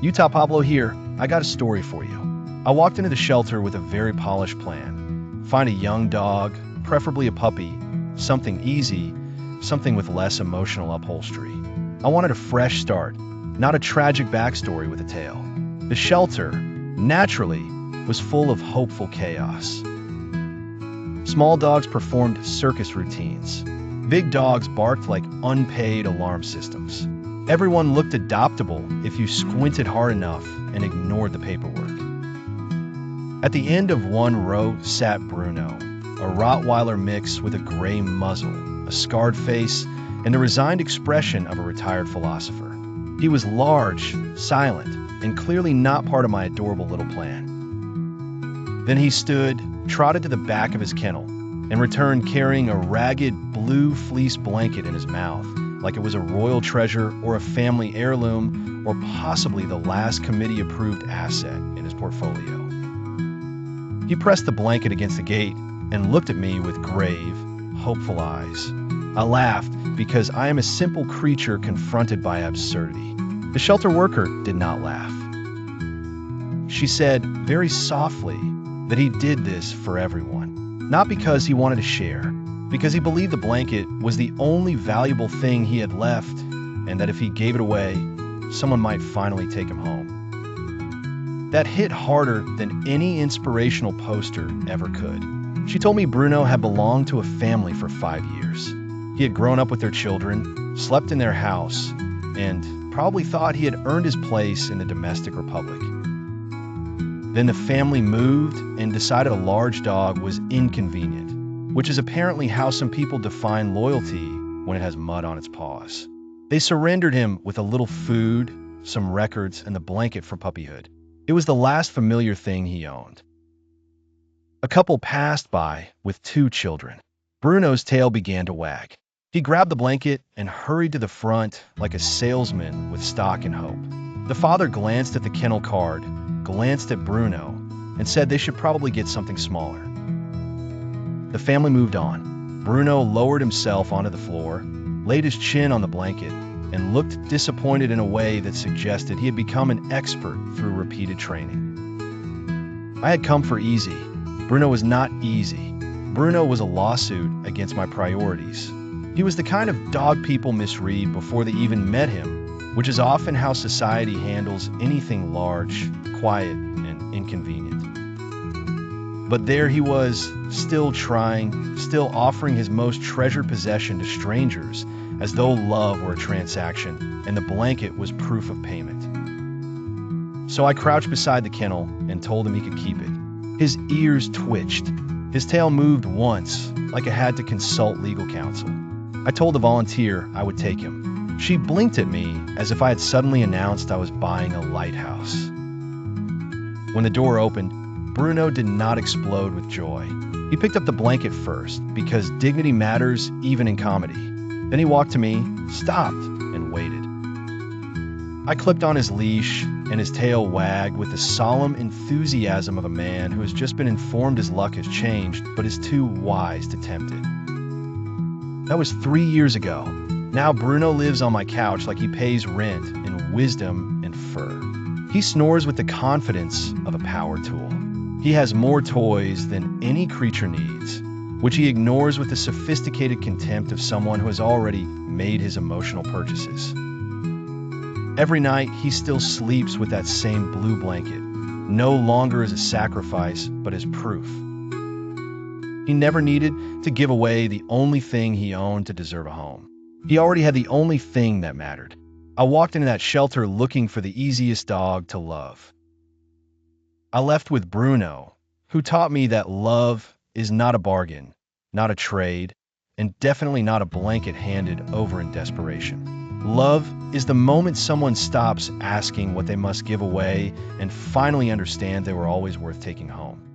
Utah Pablo here. I got a story for you. I walked into the shelter with a very polished plan. Find a young dog, preferably a puppy, something easy, something with less emotional upholstery. I wanted a fresh start, not a tragic backstory with a tale. The shelter, naturally, was full of hopeful chaos. Small dogs performed circus routines. Big dogs barked like unpaid alarm systems. Everyone looked adoptable if you squinted hard enough and ignored the paperwork. At the end of one row sat Bruno, a Rottweiler mix with a gray muzzle, a scarred face, and the resigned expression of a retired philosopher. He was large, silent, and clearly not part of my adorable little plan. Then he stood, trotted to the back of his kennel, and returned carrying a ragged blue fleece blanket in his mouth, like it was a royal treasure or a family heirloom or possibly the last committee-approved asset in his portfolio. He pressed the blanket against the gate and looked at me with grave, hopeful eyes. I laughed because I am a simple creature confronted by absurdity. The shelter worker did not laugh. She said very softly that he did this for everyone, not because he wanted to share, because he believed the blanket was the only valuable thing he had left, and that if he gave it away, someone might finally take him home. That hit harder than any inspirational poster ever could. She told me Bruno had belonged to a family for 5 years. He had grown up with their children, slept in their house, and probably thought he had earned his place in the domestic republic. Then the family moved and decided a large dog was inconvenient, which is apparently how some people define loyalty when it has mud on its paws. They surrendered him with a little food, some records, and the blanket for puppyhood. It was the last familiar thing he owned. A couple passed by with 2 children. Bruno's tail began to wag. He grabbed the blanket and hurried to the front like a salesman with stock and hope. The father glanced at the kennel card, glanced at Bruno, and said they should probably get something smaller. The family moved on. Bruno lowered himself onto the floor, laid his chin on the blanket, and looked disappointed in a way that suggested he had become an expert through repeated training. I had come for easy. Bruno was not easy. Bruno was a lawsuit against my priorities. He was the kind of dog people misread before they even met him, which is often how society handles anything large, quiet, and inconvenient. But there he was, still trying, still offering his most treasured possession to strangers, as though love were a transaction, and the blanket was proof of payment. So I crouched beside the kennel and told him he could keep it. His ears twitched. His tail moved once, like it had to consult legal counsel. I told the volunteer I would take him. She blinked at me as if I had suddenly announced I was buying a lighthouse. When the door opened, Bruno did not explode with joy. He picked up the blanket first, because dignity matters even in comedy. Then he walked to me, stopped, and waited. I clipped on his leash, and his tail wagged with the solemn enthusiasm of a man who has just been informed his luck has changed, but is too wise to tempt it. That was 3 years ago. Now Bruno lives on my couch like he pays rent in wisdom and fur. He snores with the confidence of a power tool. He has more toys than any creature needs, which he ignores with the sophisticated contempt of someone who has already made his emotional purchases. Every night, he still sleeps with that same blue blanket, no longer as a sacrifice, but as proof. He never needed to give away the only thing he owned to deserve a home. He already had the only thing that mattered. I walked into that shelter looking for the easiest dog to love. I left with Bruno, who taught me that love is not a bargain, not a trade, and definitely not a blanket handed over in desperation. Love is the moment someone stops asking what they must give away and finally understand they were always worth taking home.